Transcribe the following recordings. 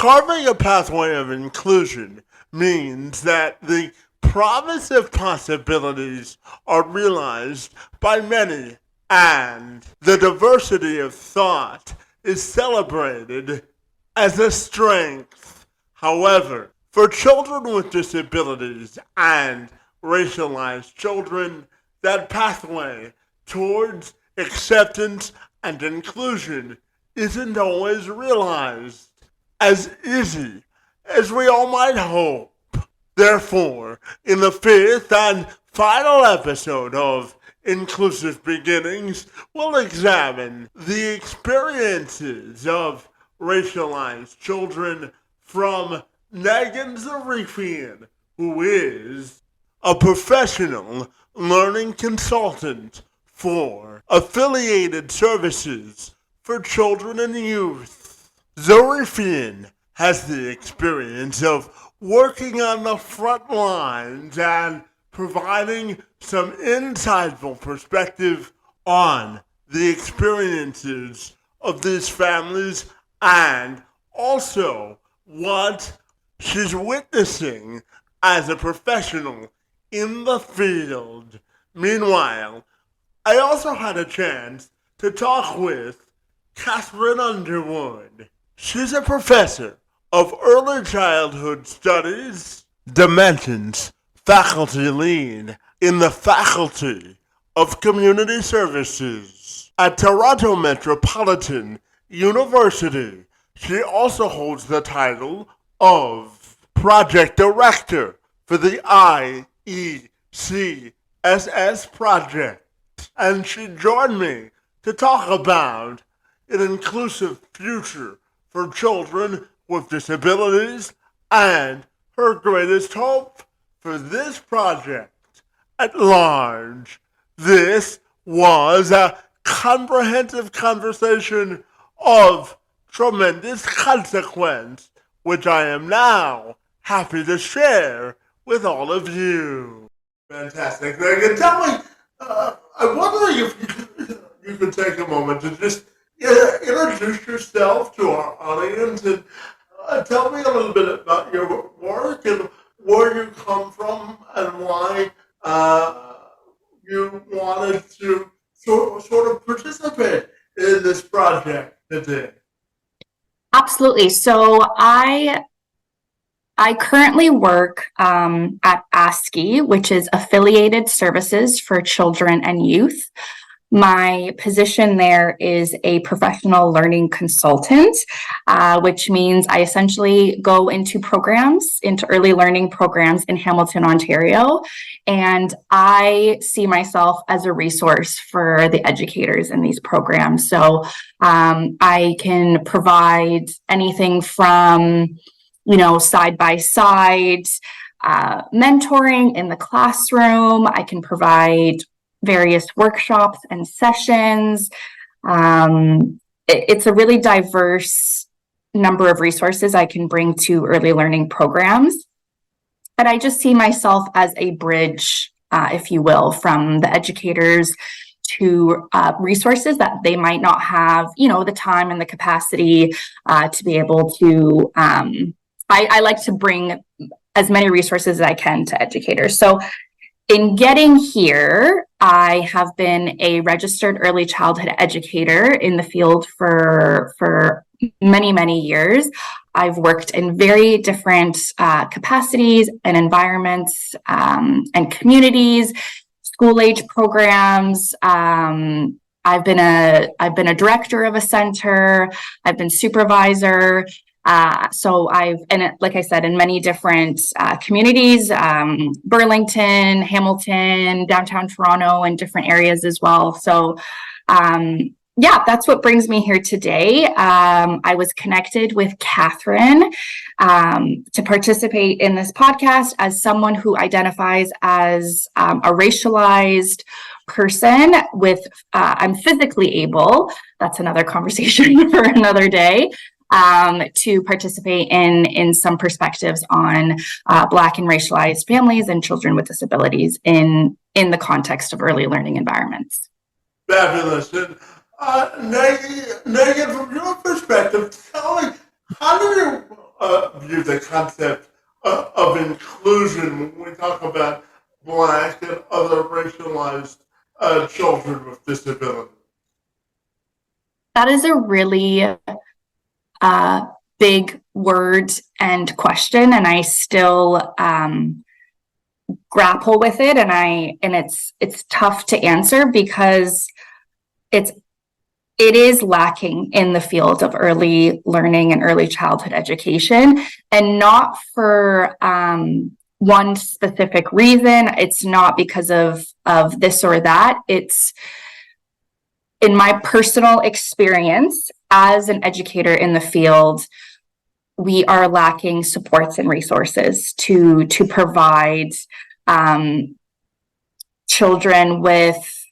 Carving a pathway of inclusion means that the promise of possibilities are realized by many, and the diversity of thought is celebrated as a strength. However, for children with disabilities and racialized children, that pathway towards acceptance and inclusion isn't always realized as easy as we all might hope. Therefore, in the fifth and final episode of Inclusive Beginnings, we'll examine the experiences of racialized children from Megan Zarifian, who is a professional learning consultant for affiliated services for children and youth. Zarifian has the experience of working on the front lines and providing some insightful perspective on the experiences of these families and also what she's witnessing as a professional in the field. Meanwhile, I also had a chance to talk with Catherine Underwood. She's a professor of Early Childhood Studies, Dimensions faculty lead in the Faculty of Community Services at Toronto Metropolitan University. She also holds the title of Project Director for the IECSS project. And she joined me to talk about an inclusive future for children with disabilities and her greatest hope for this project at large. This was a comprehensive conversation of tremendous consequence, which I am now happy to share with all of you. Fantastic. Megan, tell me, I'm wondering if you could take a moment to just introduce yourself to our audience and tell me a little bit about your work and where you come from and why you wanted to sort of participate in this project today. Absolutely. So I currently work at ASCII, which is Affiliated Services for Children and Youth. My position there is a professional learning consultant, which means I essentially go into early learning programs in Hamilton, Ontario, and I see myself as a resource for the educators in these programs. So I can provide anything from side-by-side mentoring in the classroom. I can provide various workshops and sessions. It's a really diverse number of resources I can bring to early learning programs. And I just see myself as a bridge, if you will, from the educators to resources that they might not have, the time and the capacity to be able to. I like to bring as many resources as I can to educators. So in getting here, I have been a registered early childhood educator in the field for many, many years. I've worked in very different capacities and environments and communities, school age programs. I've been a director of a center. I've been supervisor. Like I said, in many different communities, Burlington, Hamilton, downtown Toronto, and different areas as well. So, that's what brings me here today. I was connected with Catherine to participate in this podcast as someone who identifies as a racialized person with, I'm physically able, that's another conversation for another day, to participate in some perspectives on Black and racialized families and children with disabilities in the context of early learning environments. Fabulous. And Megan, from your perspective, tell me, how do you view the concept of inclusion when we talk about Black and other racialized children with disabilities? That is a really big word and question, and I still grapple with it, and it's tough to answer because it is lacking in the field of early learning and early childhood education, and not for one specific reason. It's not because of this or that. It's in my personal experience as an educator in the field, we are lacking supports and resources to provide children with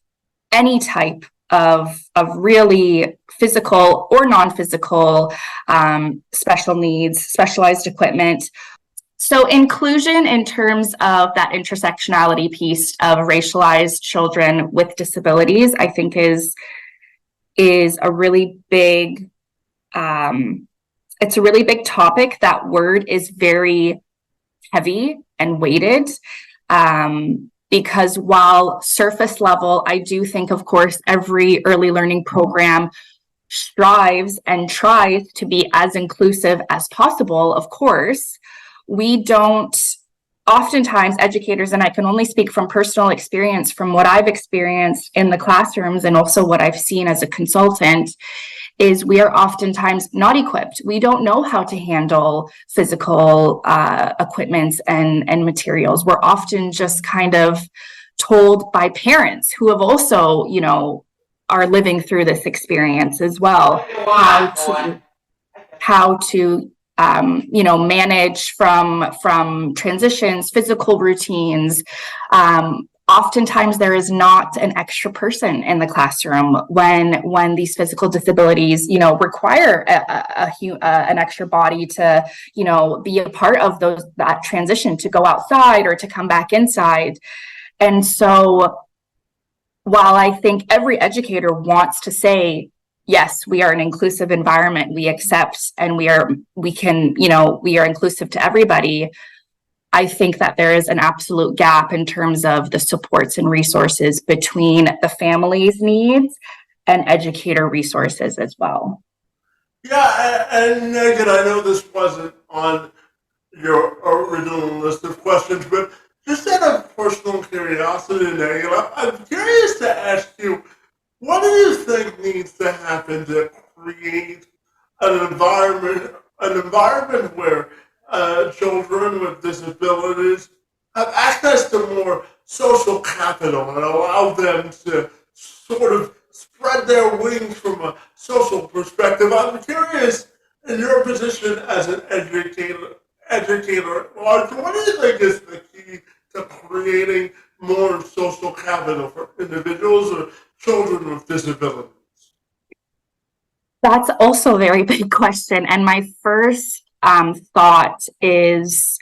any type of really physical or non-physical special needs, specialized equipment. So inclusion in terms of that intersectionality piece of racialized children with disabilities, I think is a really big, it's a really big topic. That word is very heavy and weighted. Because while surface level, I do think, of course, every early learning program strives and tries to be as inclusive as possible, of course, we don't, oftentimes educators, and I can only speak from personal experience, from what I've experienced in the classrooms and also what I've seen as a consultant, is we are oftentimes not equipped. We don't know how to handle physical equipments and materials. We're often just kind of told by parents who have also, you know, are living through this experience as well, how to you know, manage from transitions, physical routines. Oftentimes there is not an extra person in the classroom when these physical disabilities, you know, require an extra body to, you know, be a part of that transition to go outside or to come back inside. And so while I think every educator wants to say, yes, we are an inclusive environment, we accept and we are inclusive to everybody, I think that there is an absolute gap in terms of the supports and resources between the family's needs and educator resources as well. Yeah, and Megan, I know this wasn't on your original list of questions, but just out of personal curiosity, Megan, I'm curious to ask you, what do you think needs to happen to create an environment where children with disabilities have access to more social capital and allow them to sort of spread their wings from a social perspective? I'm curious, in your position as an educator at large, what do you think is the key to creating more social capital for individuals or children with disabilities? That's also a very big question. And my first thought is,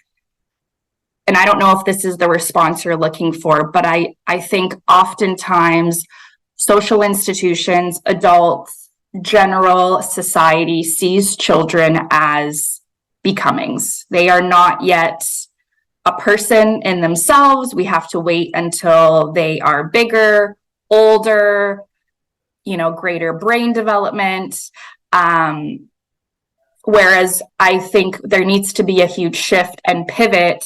and I don't know if this is the response you're looking for, but I think oftentimes social institutions, adults, general society sees children as becomings. They are not yet a person in themselves. We have to wait until they are bigger, older, you know, greater brain development. Whereas I think there needs to be a huge shift and pivot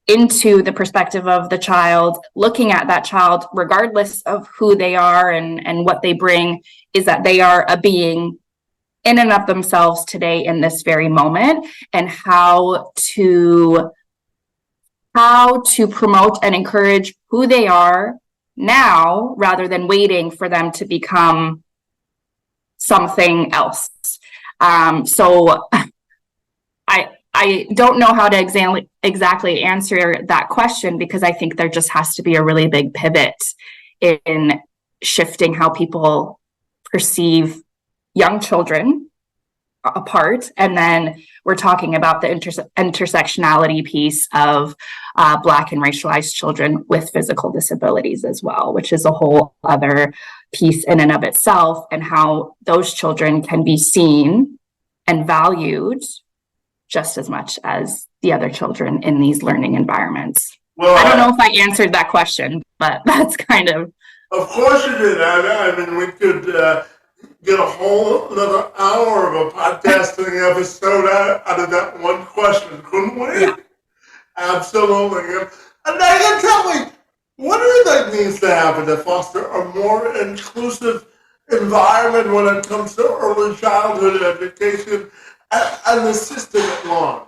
into the perspective of the child, looking at that child, regardless of who they are and what they bring, is that they are a being in and of themselves today in this very moment, and how to promote and encourage who they are now rather than waiting for them to become something else. So I don't know how to exactly answer that question, because I think there just has to be a really big pivot in shifting how people perceive young children apart. And then we're talking about the intersectionality piece of Black and racialized children with physical disabilities as well, which is a whole other piece in and of itself, and how those children can be seen and valued just as much as the other children in these learning environments. Well, I don't know if I answered that question, but that's kind of. Of course you did. I mean, we could get a whole another hour of a podcasting episode out of that one question, couldn't we? Yeah. Absolutely. And now you tell me, what do you think needs to happen to foster a more inclusive environment when it comes to early childhood education and the system at large?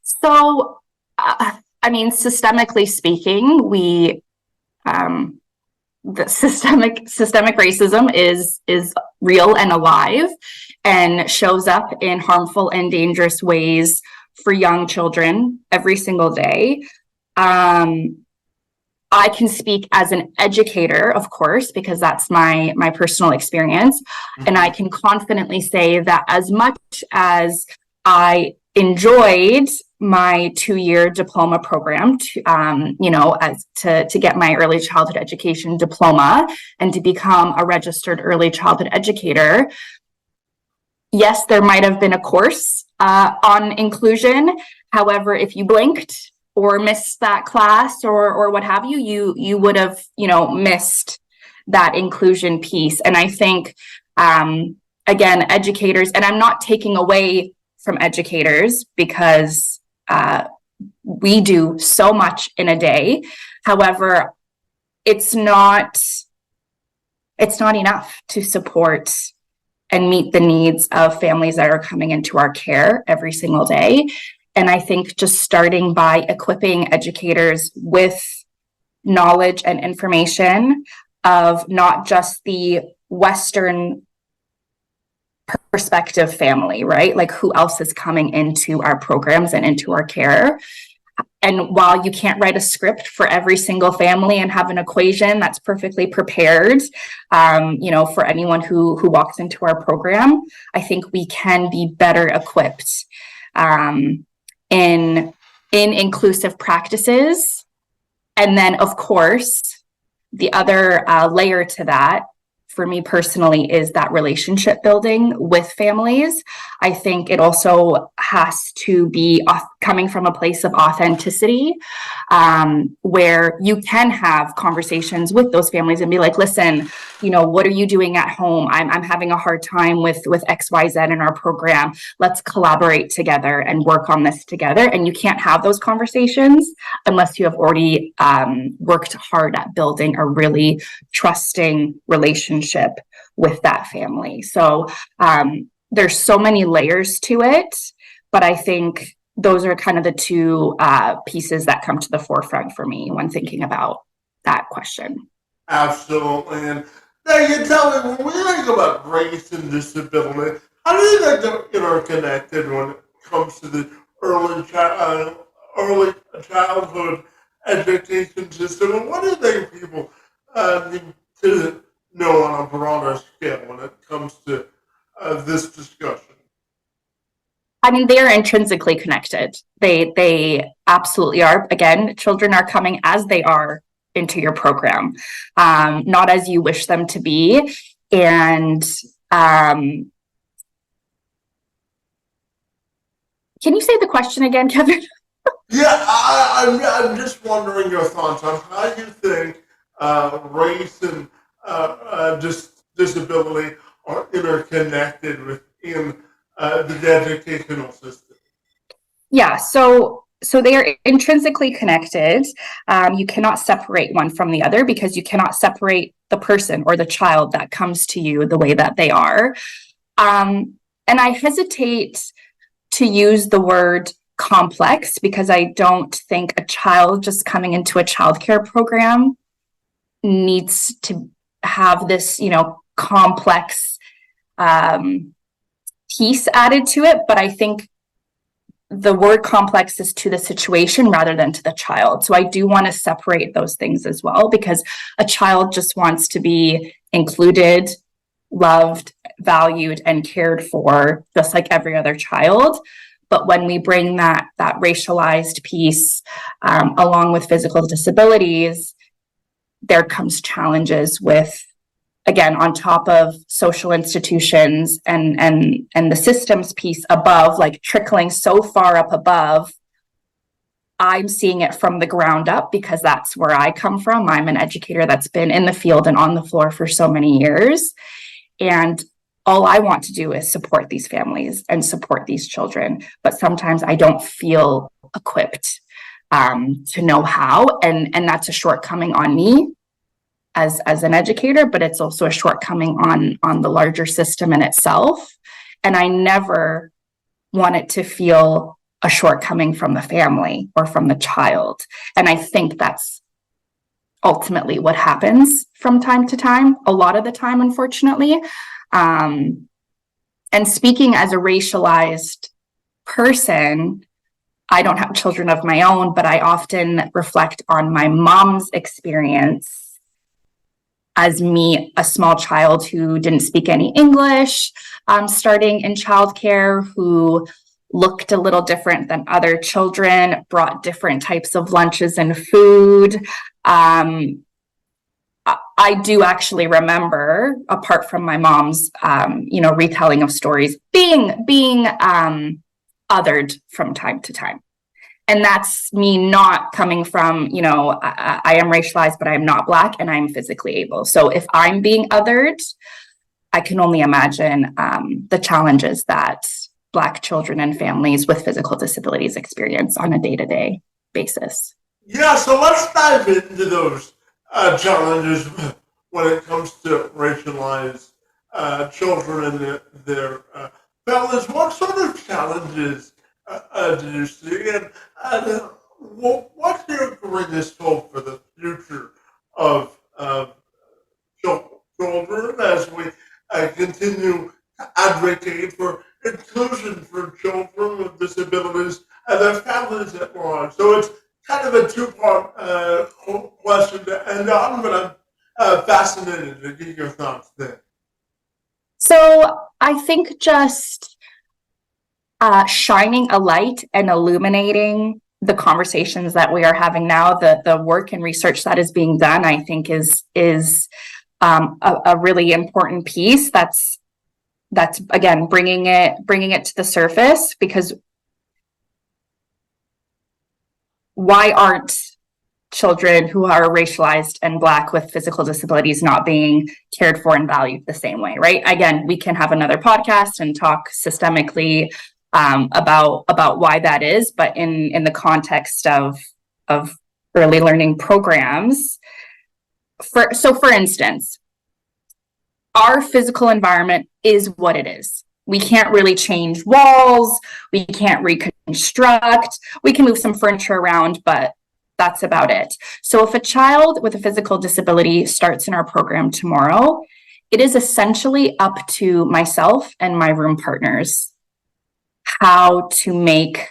So, I mean, systemically speaking, the systemic racism is real and alive and shows up in harmful and dangerous ways for young children every single day. I can speak as an educator, of course, because that's my personal experience. Mm-hmm. And I can confidently say that as much as I enjoyed my 2-year diploma program to get my early childhood education diploma and to become a registered early childhood educator, yes, there might have been a course on inclusion. However, if you blinked or missed that class or what have you, you would have, missed that inclusion piece. And I think, again, educators, and I'm not taking away from educators because we do so much in a day. However, it's not enough to support and meet the needs of families that are coming into our care every single day. And I think just starting by equipping educators with knowledge and information of not just the Western perspective family, right? Like who else is coming into our programs and into our care. And while you can't write a script for every single family and have an equation that's perfectly prepared, for anyone who walks into our program, I think we can be better equipped in inclusive practices. And then, of course, the other layer to that, for me personally, is that relationship building with families. I think it also has to be coming from a place of authenticity, where you can have conversations with those families and be like, listen, what are you doing at home? I'm having a hard time with XYZ in our program. Let's collaborate together and work on this together. And you can't have those conversations unless you have already worked hard at building a really trusting relationship with that family. So there's so many layers to it, but I think those are kind of the two pieces that come to the forefront for me when thinking about that question. Absolutely. And now you tell me, when we think about race and disability, how do you think they're interconnected when it comes to the early childhood education system? And what do you think people need to know on a broader scale when it comes to this discussion? I mean, they are intrinsically connected. They absolutely are. Again, children are coming as they are into your program, not as you wish them to be. And can you say the question again, Kevin? Yeah, I'm just wondering your thoughts on how you think race and disability are interconnected within the educational system. Yeah, so they are intrinsically connected. You cannot separate one from the other because you cannot separate the person or the child that comes to you the way that they are. And I hesitate to use the word complex because I don't think a child just coming into a childcare program needs to have this, complex piece added to it. But I think the word complex is to the situation rather than to the child. So I do want to separate those things as well, because a child just wants to be included, loved, valued, and cared for, just like every other child. But when we bring that racialized piece along with physical disabilities, there comes challenges with again, on top of social institutions and the systems piece above, like trickling so far up above, I'm seeing it from the ground up because that's where I come from. I'm an educator that's been in the field and on the floor for so many years. And all I want to do is support these families and support these children. But sometimes I don't feel equipped to know how. And that's a shortcoming on me as an educator, but it's also a shortcoming on the larger system in itself. And I never want it to feel a shortcoming from the family or from the child. And I think that's ultimately what happens from time to time, a lot of the time, unfortunately. And speaking as a racialized person, I don't have children of my own, but I often reflect on my mom's experience as me, a small child who didn't speak any English, starting in childcare, who looked a little different than other children, brought different types of lunches and food. I do actually remember, apart from my mom's, retelling of stories, being othered from time to time. And that's me not coming from, I am racialized, but I'm not Black and I'm physically able. So if I'm being othered, I can only imagine the challenges that Black children and families with physical disabilities experience on a day-to-day basis. Yeah, so let's dive into those challenges when it comes to racialized children and their families. What sort of challenges do you see? And what's your greatest hope for the future of children as we continue to advocate for inclusion for children with disabilities and their families at large? So it's kind of a two-part question to end on, but I'm fascinated to get your thoughts there. So I think just shining a light and illuminating the conversations that we are having now, the work and research that is being done, I think is a really important piece. That's again bringing it to the surface, because why aren't children who are racialized and Black with physical disabilities not being cared for and valued the same way, right? Again, we can have another podcast and talk systemically about why that is, but in the context of early learning programs, for instance, our physical environment is what it is. We can't really change walls, we can't reconstruct, we can move some furniture around, but that's about it. So if a child with a physical disability starts in our program tomorrow, it is essentially up to myself and my room partners how to make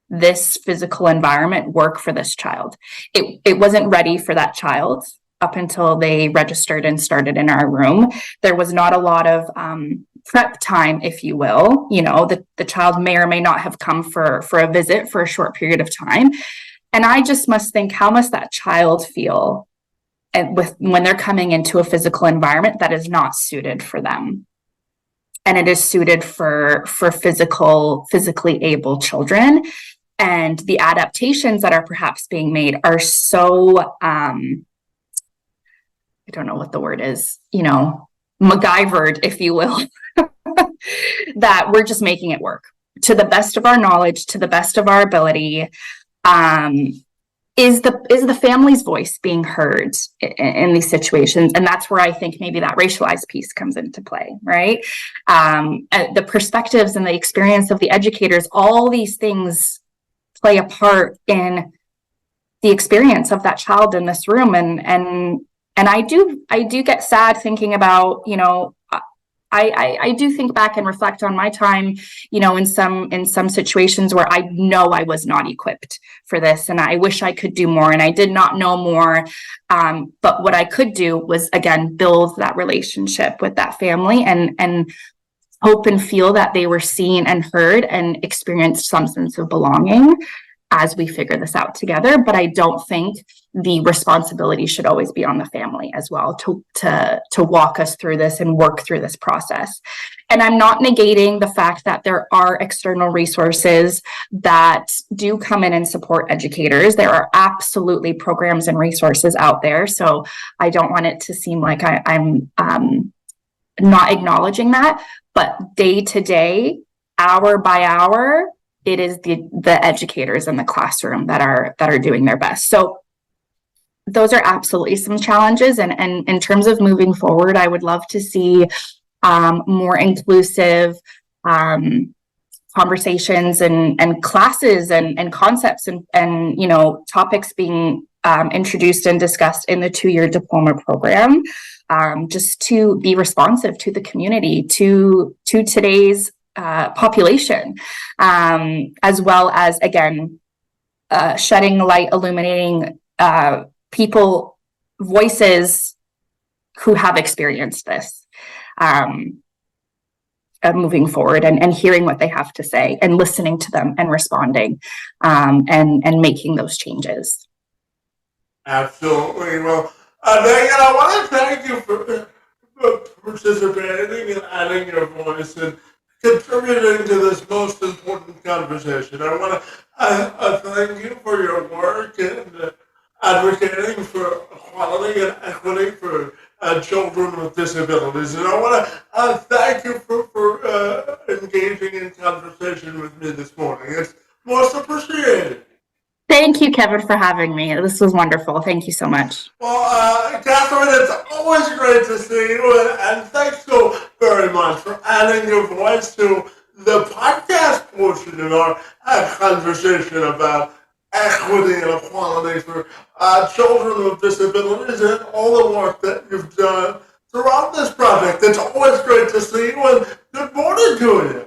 this physical environment work for this child. It wasn't ready for that child up until they registered and started in our room. There was not a lot of prep time, if you will. The child may or may not have come for a visit for a short period of time. And I just must think, how must that child feel when they're coming into a physical environment that is not suited for them? And it is suited for physically able children. And the adaptations that are perhaps being made are so, I don't know what the word is, MacGyvered, if you will, that we're just making it work to the best of our knowledge, to the best of our ability. Is the family's voice being heard in these situations? And that's where I think maybe that racialized piece comes into play, right? The perspectives and the experience of the educators, all these things play a part in the experience of that child in this room. And I do get sad thinking about, I do think back and reflect on my time, in some situations where I know I was not equipped for this, and I wish I could do more, and I did not know more. But what I could do was, again, build that relationship with that family and hope and feel that they were seen and heard and experienced some sense of belonging. as we figure this out together. But I don't think the responsibility should always be on the family as well to walk us through this and work through this process. And I'm not negating the fact that there are external resources that do come in and support educators. There are absolutely programs and resources out there. So I don't want it to seem like I'm not acknowledging that. But day to day, hour by hour, it is the educators in the classroom that are doing their best. So those are absolutely some challenges. And in terms of moving forward, I would love to see more inclusive conversations and classes and concepts and topics being introduced and discussed in the 2-year diploma program, just to be responsive to the community, to today's population, as well as, again, shedding light, illuminating people, voices who have experienced this, moving forward and hearing what they have to say and listening to them and responding, and making those changes. Absolutely. Well, Megan, I want to thank you for participating and adding your voice and contributing to this most important conversation. I want to thank you for your work and advocating for equality and equity for children with disabilities. And I want to thank you for engaging in conversation with me this morning. It's most appreciated. Thank you, Kevin, for having me. This was wonderful. Thank you so much. Well, Catherine, it's always great to see you, and thanks so very much for adding your voice to the podcast portion of our conversation about equity and equality for children with disabilities and all the work that you've done throughout this project. It's always great to see you, and good morning to you.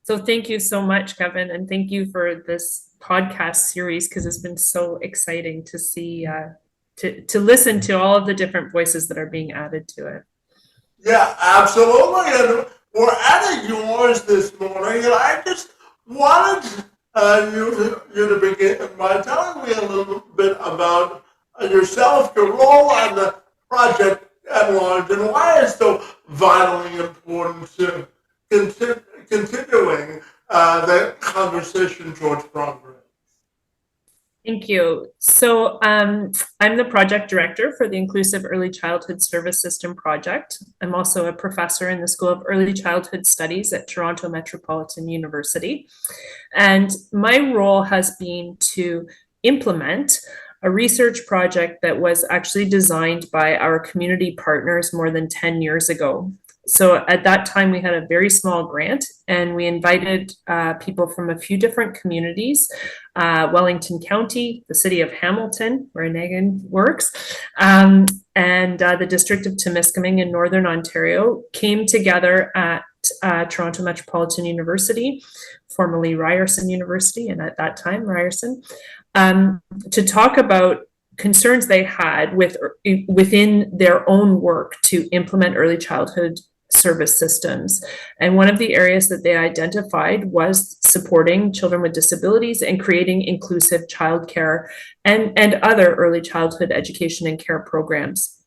So thank you so much, Kevin, and thank you for this podcast series, because it's been so exciting to see, to listen to all of the different voices that are being added to it. Yeah, absolutely. And we're adding yours this morning, and I just wanted you to begin by telling me a little bit about yourself, your role on the project at large, and why it's so vitally important to continuing the conversation towards progress. Thank you. So I'm the project director for the Inclusive Early Childhood Service System project. I'm also a professor in the School of Early Childhood Studies at Toronto Metropolitan University. And my role has been to implement a research project that was actually designed by our community partners more than 10 years ago. So at that time, we had a very small grant, and we invited people from a few different communities, Wellington County, the city of Hamilton, where Megan works, and the district of Timiskaming in Northern Ontario came together at Toronto Metropolitan University, formerly Ryerson University, and at that time Ryerson, to talk about concerns they had within their own work to implement early childhood service systems. And one of the areas that they identified was supporting children with disabilities and creating inclusive childcare and other early childhood education and care programs.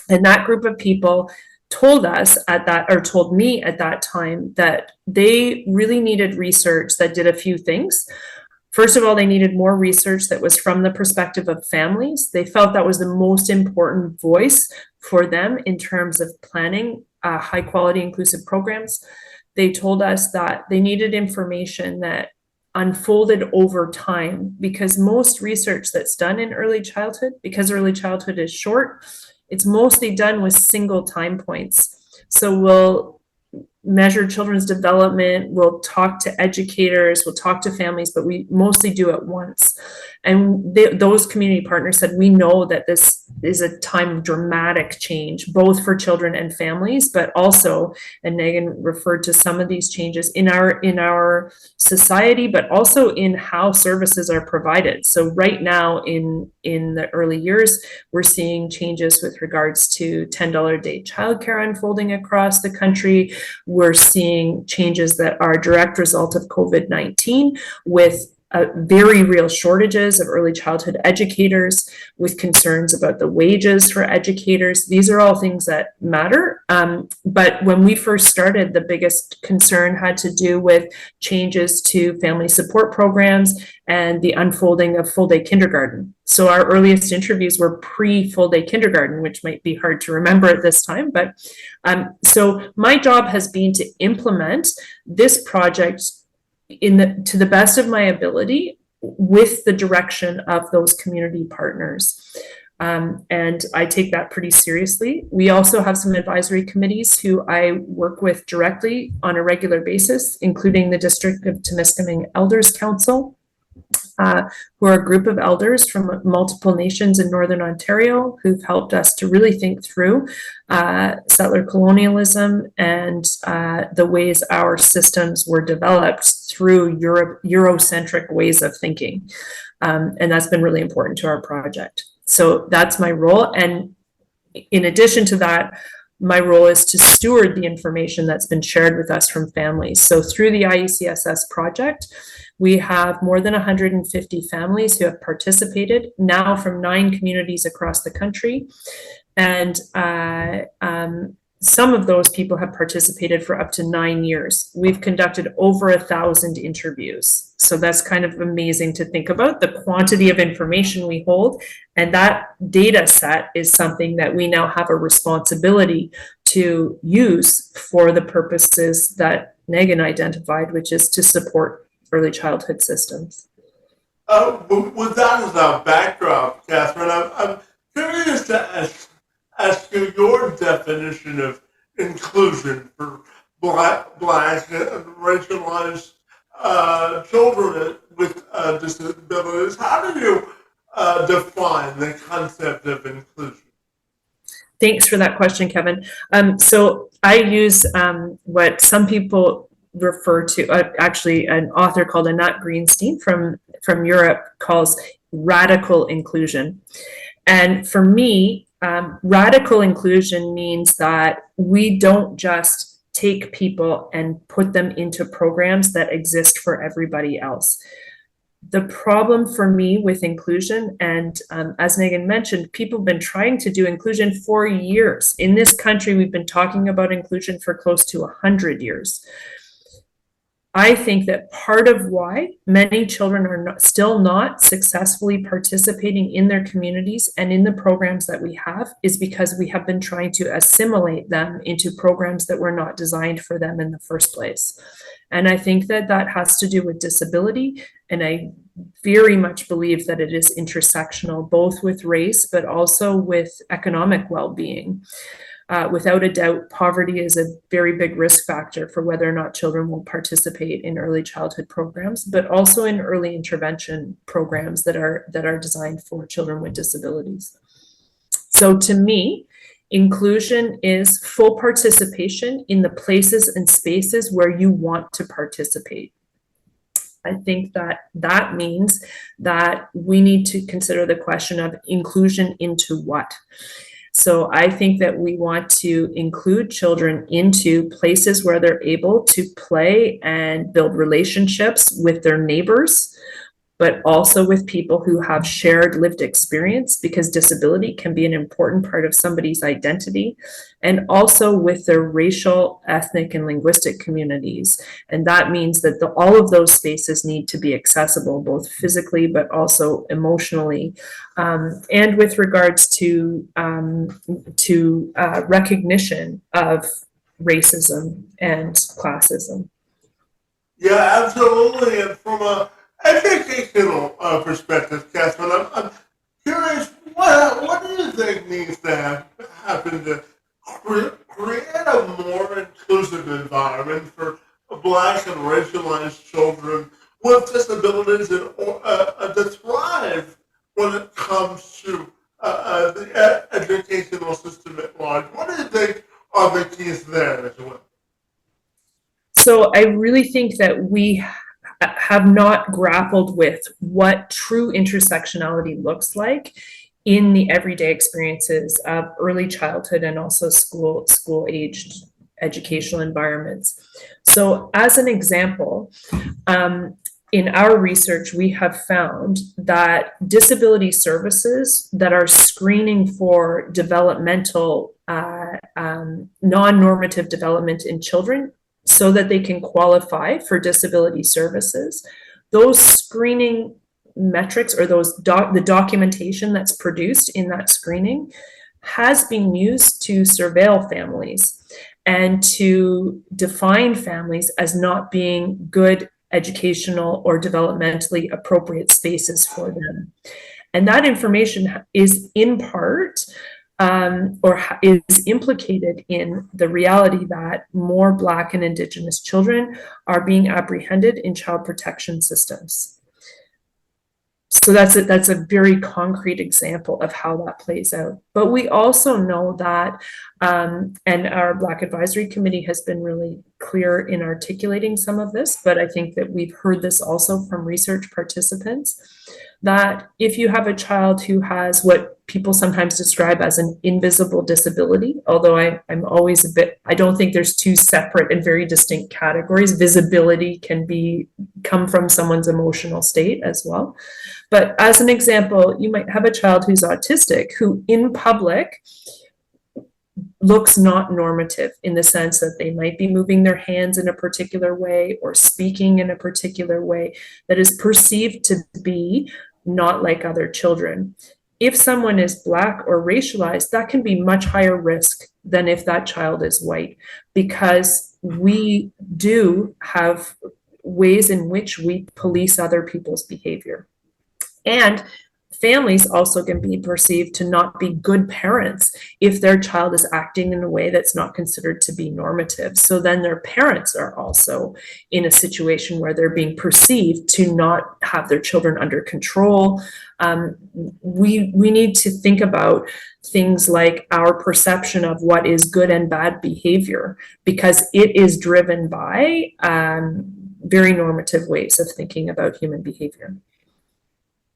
And that group of people told me at that time that they really needed research that did a few things. First of all, they needed more research that was from the perspective of families. They felt that was the most important voice for them in terms of planning high quality inclusive programs. They told us that they needed information that unfolded over time, because most research that's done in early childhood, because early childhood is short, it's mostly done with single time points. So we'll measure children's development, we'll talk to educators, we'll talk to families, but we mostly do it once. And those community partners said, we know that this is a time of dramatic change, both for children and families, but also, and Megan referred to some of these changes in our society, but also in how services are provided. So right now in the early years, we're seeing changes with regards to $10 a day childcare unfolding across the country, we're seeing changes that are a direct result of COVID-19 with very real shortages of early childhood educators, with concerns about the wages for educators. These are all things that matter. But when we first started, the biggest concern had to do with changes to family support programs and the unfolding of full-day kindergarten. So our earliest interviews were pre-full-day kindergarten, which might be hard to remember at this time. But so my job has been to implement this project to the best of my ability with the direction of those community partners. And I take that pretty seriously. We also have some advisory committees who I work with directly on a regular basis, including the District of Temiskaming Elders Council, who are a group of elders from multiple nations in Northern Ontario who've helped us to really think through settler colonialism and the ways our systems were developed through Eurocentric ways of thinking. And that's been really important to our project. So that's my role. And in addition to that, my role is to steward the information that's been shared with us from families. So through the IECSS project, we have more than 150 families who have participated, now from 9 communities across the country. And some of those people have participated for up to 9 years. We've conducted over 1,000 interviews. So that's kind of amazing to think about, the quantity of information we hold. And that data set is something that we now have a responsibility to use for the purposes that Megan identified, which is to support early childhood systems. With that as our backdrop, Catherine, I'm curious to ask you your definition of inclusion for Black and racialized children with disabilities. How do you define the concept of inclusion? Thanks for that question, Kevin. So I use what some people refer to, actually an author called Annette Greenstein from Europe calls radical inclusion. And for me, radical inclusion means that we don't just take people and put them into programs that exist for everybody else. The problem for me with inclusion, and as Megan mentioned, people have been trying to do inclusion for years. In this country, we've been talking about inclusion for close to 100 years. I think that part of why many children are still not successfully participating in their communities and in the programs that we have is because we have been trying to assimilate them into programs that were not designed for them in the first place. And I think that that has to do with disability. And I very much believe that it is intersectional, both with race, but also with economic well-being. Without a doubt, poverty is a very big risk factor for whether or not children will participate in early childhood programs, but also in early intervention programs that are designed for children with disabilities. So to me, inclusion is full participation in the places and spaces where you want to participate. I think that means that we need to consider the question of inclusion into what. So I think that we want to include children into places where they're able to play and build relationships with their neighbors, but also with people who have shared lived experience, because disability can be an important part of somebody's identity, and also with their racial, ethnic, and linguistic communities. And that means that all of those spaces need to be accessible, both physically, but also emotionally. And with regards to recognition of racism and classism. Yeah, absolutely. And from a educational perspective, Catherine, I'm curious, what do you think needs to happen to create a more inclusive environment for Black and racialized children with disabilities and to thrive when it comes to the educational system at large? What do you think are the keys there as well? So I really think that we have not grappled with what true intersectionality looks like in the everyday experiences of early childhood and also school-aged educational environments. So as an example, in our research, we have found that disability services that are screening for developmental, non-normative development in children so that they can qualify for disability services, those screening metrics or the documentation that's produced in that screening has been used to surveil families and to define families as not being good educational or developmentally appropriate spaces for them. And that information is in part or is implicated in the reality that more Black and Indigenous children are being apprehended in child protection systems. So that's a very concrete example of how that plays out. But we also know that, and our Black Advisory Committee has been really clear in articulating some of this, but I think that we've heard this also from research participants, that if you have a child who has what people sometimes describe as an invisible disability, although I'm always I don't think there's two separate and very distinct categories. Visibility can come from someone's emotional state as well. But as an example, you might have a child who's autistic who in public looks not normative in the sense that they might be moving their hands in a particular way or speaking in a particular way that is perceived to be not like other children. If someone is Black or racialized, that can be much higher risk than if that child is white, because we do have ways in which we police other people's behavior. And families also can be perceived to not be good parents if their child is acting in a way that's not considered to be normative. So then their parents are also in a situation where they're being perceived to not have their children under control. We need to think about things like our perception of what is good and bad behavior, because it is driven by very normative ways of thinking about human behavior.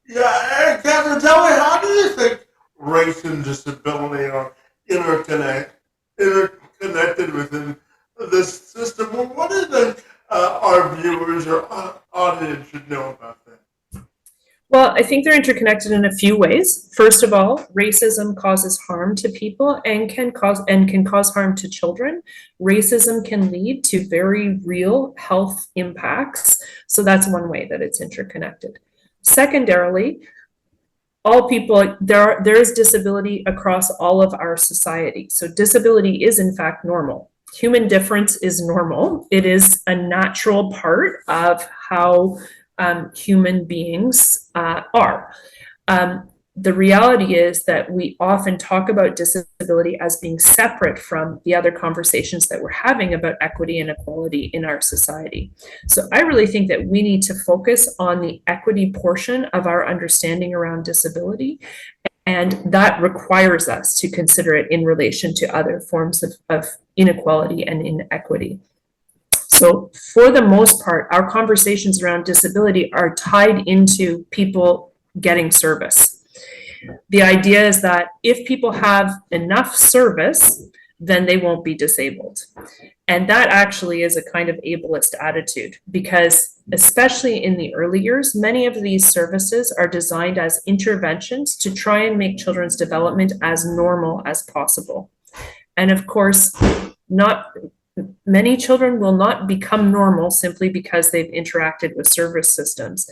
Yeah, and Catherine, tell me, how do you think race and disability are interconnected within this system? Well, what do you think our viewers or audience should know about that? Well, I think they're interconnected in a few ways. First of all, racism causes harm to people and can cause harm to children. Racism can lead to very real health impacts. So that's one way that it's interconnected. Secondarily, all people, there is disability across all of our society. So disability is in fact normal. Human difference is normal. It is a natural part of how human beings are. The reality is that we often talk about disability as being separate from the other conversations that we're having about equity and equality in our society. So I really think that we need to focus on the equity portion of our understanding around disability, and that requires us to consider it in relation to other forms of inequality and inequity. So for the most part, our conversations around disability are tied into people getting service. The idea is that if people have enough service, then they won't be disabled. And that actually is a kind of ableist attitude, because especially in the early years, many of these services are designed as interventions to try and make children's development as normal as possible. And of course, many children will not become normal simply because they've interacted with service systems,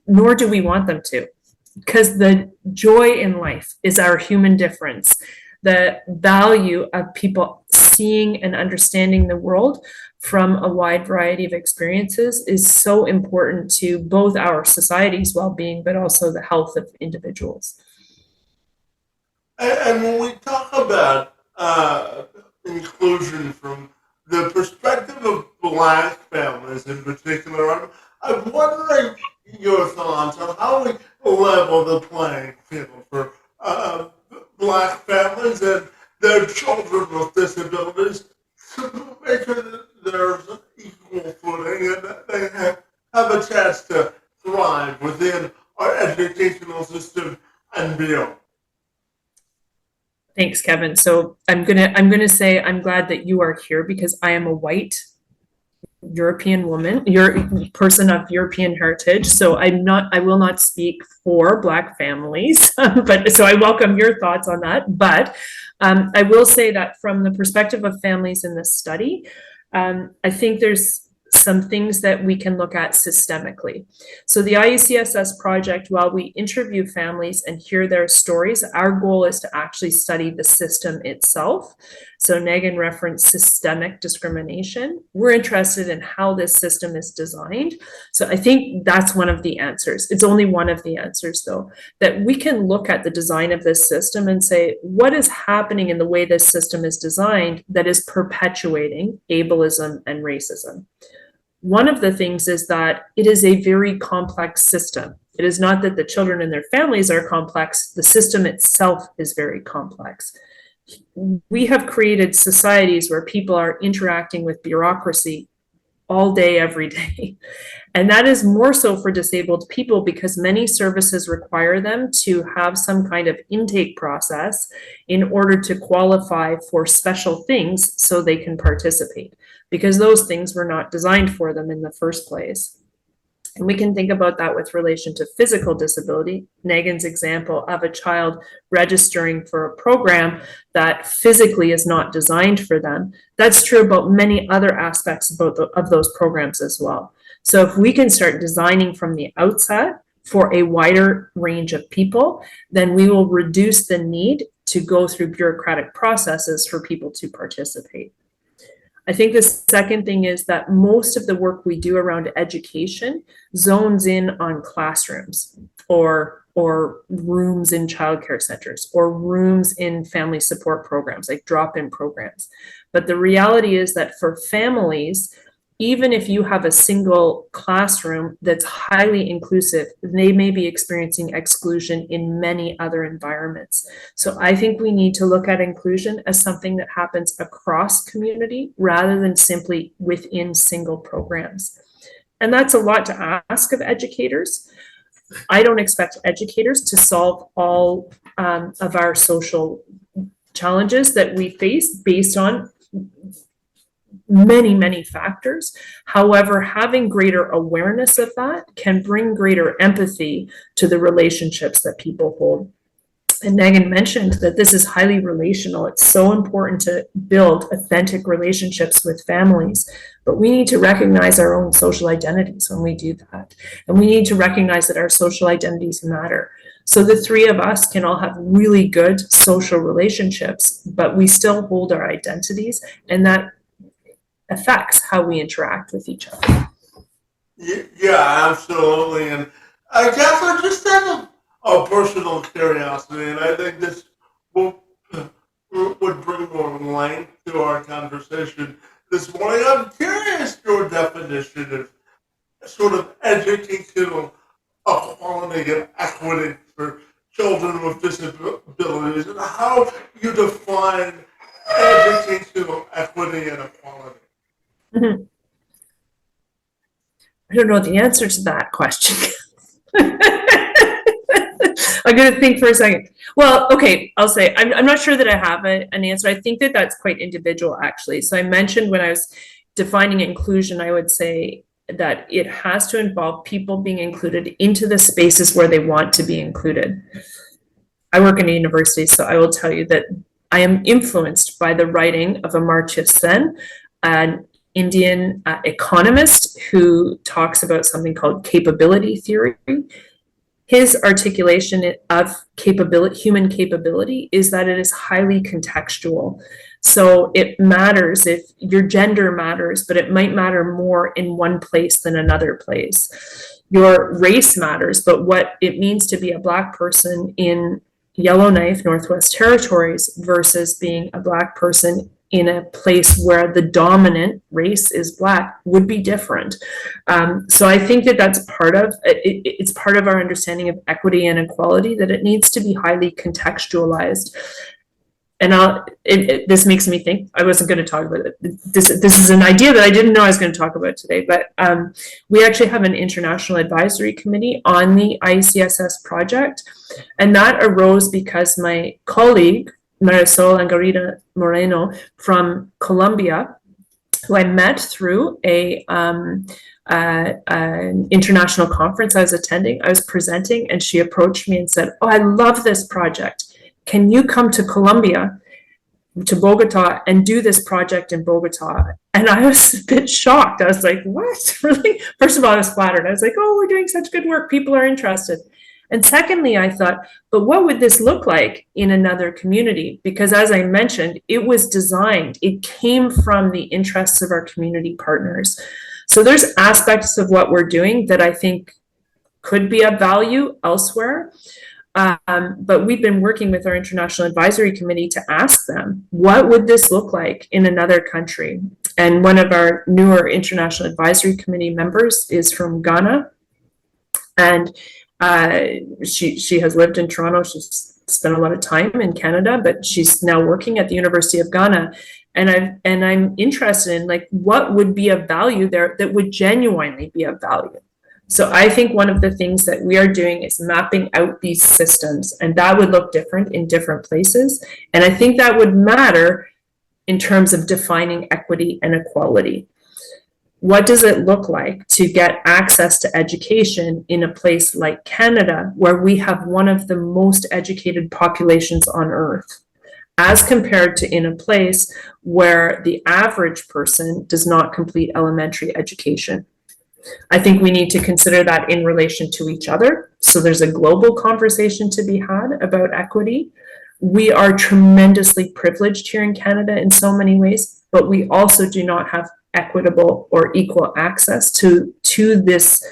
nor do we want them to. Because the joy in life is our human difference. The value of people seeing and understanding the world from a wide variety of experiences is so important to both our society's well-being, but also the health of individuals. And when we talk about inclusion from the perspective of Black families in particular, I'm wondering your thoughts on how we level the playing field for Black families and their children with disabilities to make sure that there's an equal footing and that they have a chance to thrive within our educational system and beyond. Thanks, Kevin. So I'm gonna say I'm glad that you are here because I am a white European woman, you're a person of European heritage. So I will not speak for Black families, but so I welcome your thoughts on that. But I will say that from the perspective of families in this study, I think there's some things that we can look at systemically. So the IECSS project, while we interview families and hear their stories, our goal is to actually study the system itself. So Megan referenced systemic discrimination. We're interested in how this system is designed. So I think that's one of the answers. It's only one of the answers, though, that we can look at the design of this system and say, what is happening in the way this system is designed that is perpetuating ableism and racism? One of the things is that it is a very complex system. It is not that the children and their families are complex, the system itself is very complex. We have created societies where people are interacting with bureaucracy all day, every day. And that is more so for disabled people because many services require them to have some kind of intake process in order to qualify for special things so they can participate, because those things were not designed for them in the first place. And we can think about that with relation to physical disability. Megan's example of a child registering for a program that physically is not designed for them. That's true about many other aspects of those programs as well. So if we can start designing from the outset for a wider range of people, then we will reduce the need to go through bureaucratic processes for people to participate. I think the second thing is that most of the work we do around education zones in on classrooms or rooms in childcare centers or rooms in family support programs like drop-in programs. But the reality is that for families, even if you have a single classroom that's highly inclusive, they may be experiencing exclusion in many other environments. So I think we need to look at inclusion as something that happens across community rather than simply within single programs. And that's a lot to ask of educators. I don't expect educators to solve all of our social challenges that we face based on many factors. However, having greater awareness of that can bring greater empathy to the relationships that people hold. And Megan mentioned that this is highly relational. It's so important to build authentic relationships with families, but we need to recognize our own social identities when we do that. And we need to recognize that our social identities matter. So the three of us can all have really good social relationships, but we still hold our identities, and that affects how we interact with each other. Yeah, absolutely. And I guess I just have a personal curiosity, and I think this would bring more light to our conversation this morning. I'm curious your definition of sort of educational equality and equity for children with disabilities, and how you define educational equity and equality. Mm-hmm. I don't know the answer to that question. I'm going to think for a second. Well, okay, I'll say I'm not sure that I have an answer. I think that that's quite individual, actually. So I mentioned when I was defining inclusion, I would say that it has to involve people being included into the spaces where they want to be included. I work in a university, so I will tell you that I am influenced by the writing of Amartya Sen, an Indian economist who talks about something called capability theory. His articulation of human capability is that it is highly contextual. So it matters if your gender matters, but it might matter more in one place than another place. Your race matters, but what it means to be a Black person in Yellowknife, Northwest Territories versus being a Black person in a place where the dominant race is Black would be different. So I think that that's part of it. It's part of our understanding of equity and equality, that it needs to be highly contextualized. And this makes me think, I wasn't going to talk about it. This is an idea that I didn't know I was going to talk about today, but we actually have an international advisory committee on the IECSS project. And that arose because my colleague Marisol and Garita Moreno from Colombia, who I met through an international conference I was attending. I was presenting, and she approached me and said, "Oh, I love this project. Can you come to Colombia, to Bogota, and do this project in Bogota?" And I was a bit shocked. I was like, "What? Really?" First of all, I was flattered. I was like, "Oh, we're doing such good work. People are interested." And secondly, I thought, but what would this look like in another community? Because as I mentioned, it was designed, it came from the interests of our community partners. So there's aspects of what we're doing that I think could be of value elsewhere. But we've been working with our International Advisory Committee to ask them, what would this look like in another country? And one of our newer International Advisory Committee members is from Ghana. And she has lived in Toronto. She's spent a lot of time in Canada, but she's now working at the University of Ghana. And I'm interested in, like, what would be of value there that would genuinely be of value. So I think one of the things that we are doing is mapping out these systems, and that would look different in different places. And I think that would matter in terms of defining equity and equality. What does it look like to get access to education in a place like Canada, where we have one of the most educated populations on earth, as compared to in a place where the average person does not complete elementary education? I think we need to consider that in relation to each other. So there's a global conversation to be had about equity. We are tremendously privileged here in Canada in so many ways, but we also do not have equitable or equal access to this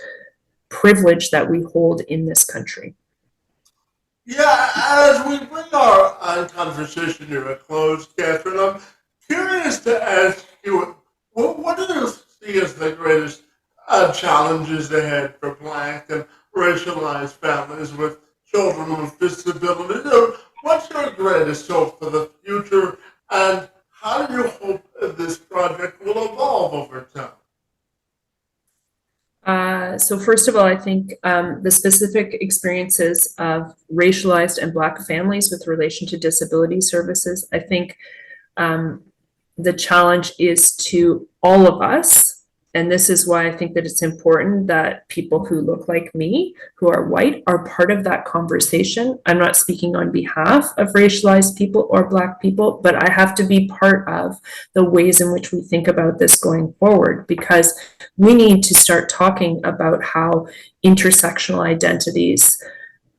privilege that we hold in this country. Yeah, as we bring our conversation to a close, Catherine, I'm curious to ask you, what do you see as the greatest challenges ahead for Black and racialized families with children with disabilities? What's your greatest hope for the future, and how do you hope this project will evolve over time? So first of all, I think the specific experiences of racialized and Black families with relation to disability services, I think the challenge is to all of us. And this is why I think that it's important that people who look like me, who are white, are part of that conversation. I'm not speaking on behalf of racialized people or Black people, but I have to be part of the ways in which we think about this going forward, because we need to start talking about how intersectional identities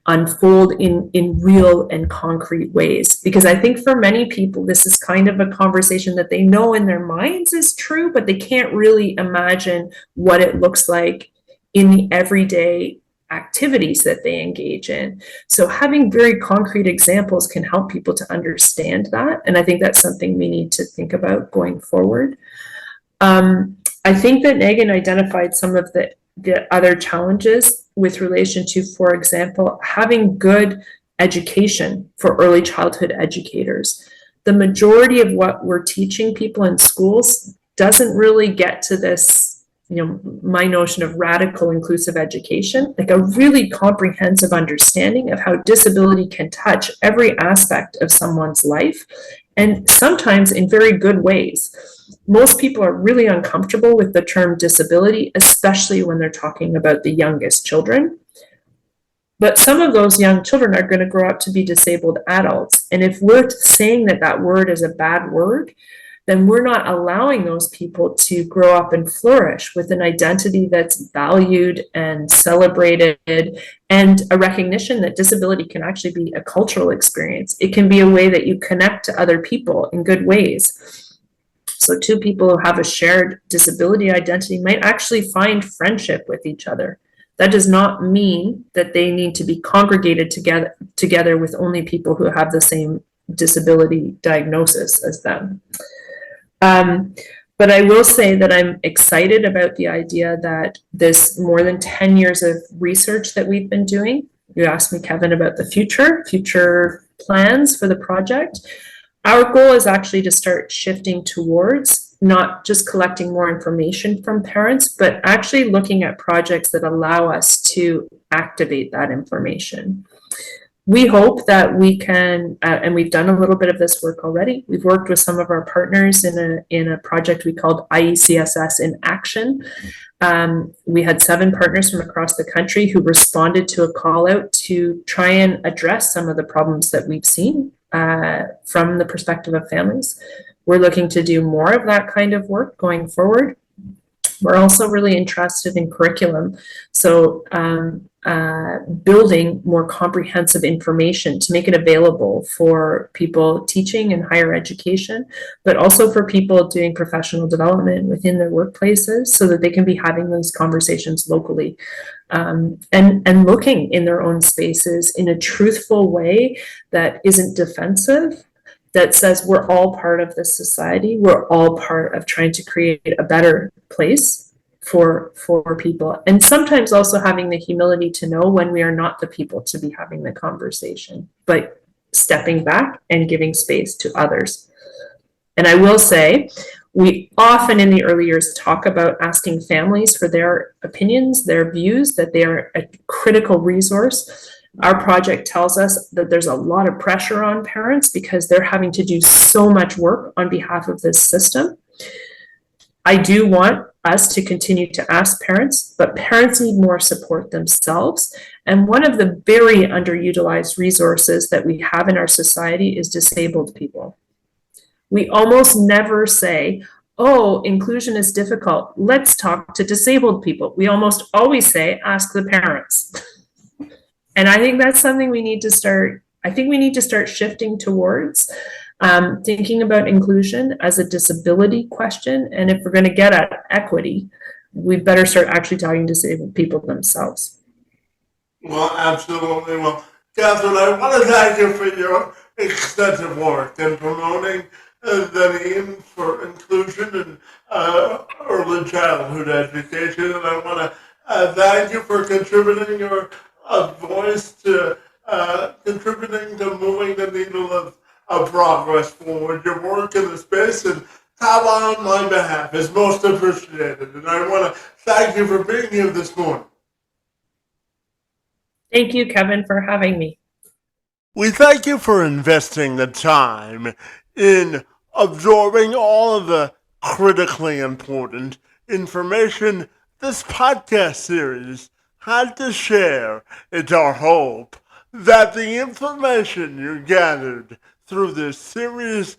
unfold in real and concrete ways. Because I think for many people, this is kind of a conversation that they know in their minds is true, but they can't really imagine what it looks like in the everyday activities that they engage in. So having very concrete examples can help people to understand that. And I think that's something we need to think about going forward. I think that Megan identified some of the other challenges with relation to, for example, having good education for early childhood educators. The majority of what we're teaching people in schools doesn't really get to this, my notion of radical inclusive education, like a really comprehensive understanding of how disability can touch every aspect of someone's life, and sometimes in very good ways. Most people are really uncomfortable with the term disability, especially when they're talking about the youngest children. But some of those young children are going to grow up to be disabled adults. And if we're saying that that word is a bad word, then we're not allowing those people to grow up and flourish with an identity that's valued and celebrated, and a recognition that disability can actually be a cultural experience. It can be a way that you connect to other people in good ways. So two people who have a shared disability identity might actually find friendship with each other. That does not mean that they need to be congregated together with only people who have the same disability diagnosis as them. But I will say that I'm excited about the idea that this more than 10 years of research that we've been doing, you asked me, Kevin, about the future plans for the project. Our goal is actually to start shifting towards not just collecting more information from parents, but actually looking at projects that allow us to activate that information. we hope that we can, and we've done a little bit of this work already. We've worked with some of our partners in a project we called IECSS in Action. We had 7 partners from across the country who responded to a call out to try and address some of the problems that we've seen from the perspective of families. We're looking to do more of that kind of work going forward. We're also really interested in curriculum. So building more comprehensive information to make it available for people teaching in higher education, but also for people doing professional development within their workplaces so that they can be having those conversations locally and looking in their own spaces in a truthful way that isn't defensive, that says we're all part of this society. We're all part of trying to create a better place for people. And sometimes also having the humility to know when we are not the people to be having the conversation, but stepping back and giving space to others. And I will say, we often in the early years talk about asking families for their opinions, their views, that they are a critical resource. Our project tells us that there's a lot of pressure on parents because they're having to do so much work on behalf of this system. I do want us to continue to ask parents, but parents need more support themselves. And one of the very underutilized resources that we have in our society is disabled people. We almost never say, oh, inclusion is difficult. Let's talk to disabled people. We almost always say, ask the parents. And I think that's something we need to start, I think we need to start shifting towards thinking about inclusion as a disability question. And if we're going to get at equity, we better start actually talking to disabled people themselves. Well, absolutely. Well, Catherine, I want to thank you for your extensive work in promoting the need for inclusion in early childhood education. And I want to thank you for contributing your voice to contributing to moving the needle of progress forward. Your work in the space and time on my behalf is most appreciated. And I want to thank you for being here this morning. Thank you, Kevin, for having me. We thank you for investing the time in absorbing all of the critically important information this podcast series had to share. It's our hope that the information you gathered through this series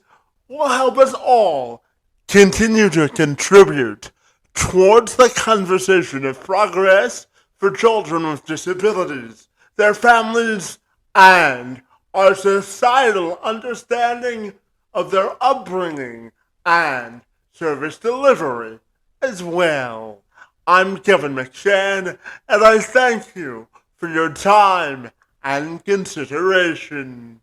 will help us all continue to contribute towards the conversation of progress for children with disabilities, their families, and our societal understanding of their upbringing and service delivery as well. I'm Kevin McShann, and I thank you for your time and consideration.